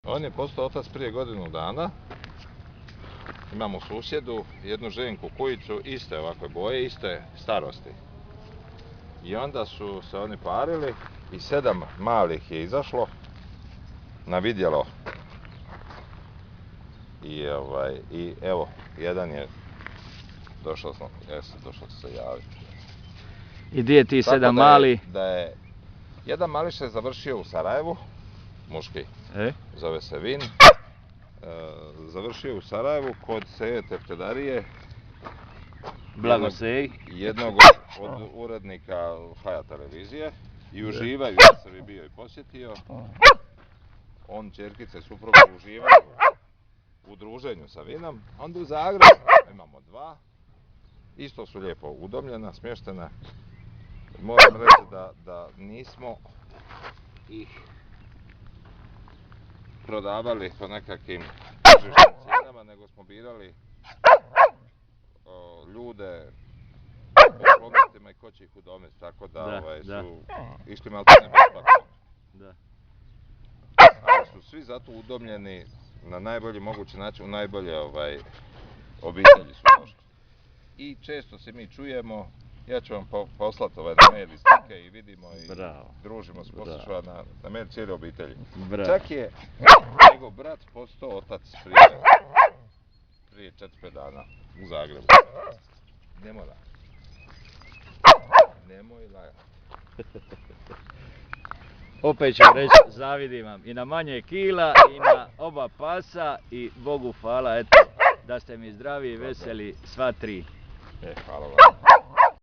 On je postao otac prije godinu dana. Imamo u susjedu jednu ženku kujicu iste ovakve boje, iste starosti. I onda su se oni parili i 7 malih je izašlo na vidjelo. I evo, jedan je došao se javiti. I gdje je ti 7 mali? Jedan mališ je završio u Sarajevu, muški, zove se Vin. Završio u Sarajevu kod Seje Teftedarije, jednog od urednika Haja televizije, i uživaju, ja sam i bio i posjetio. On, ćerkica i supruga uživaju u druženju sa Vinom. Onda u Zagrebu imamo 2, isto su lijepo udomljena, smještena. Moram reći da nismo ih prodavali po nekakvim tržišnim cijenama, nego smo birali ljude po posljednostima i ko će ih udomiti, tako da su išli malo besplatno. Ali su svi zato udomljeni na najbolji mogući način, u najbolje obitelji su došli. I često se mi čujemo, ja ću vam poslati na mail i slike i vidimo i družimo se, poslušava na mail cijele obitelji. Čak je njegov brat postao otac prije 4-5 dana u Zagrebu. Nemoj lagati. Opet ću reći, zavidim vam i na manje kila i na oba pasa i Bogu hvala, eto, da ste mi zdravi i veseli sva 3. Hvala vam.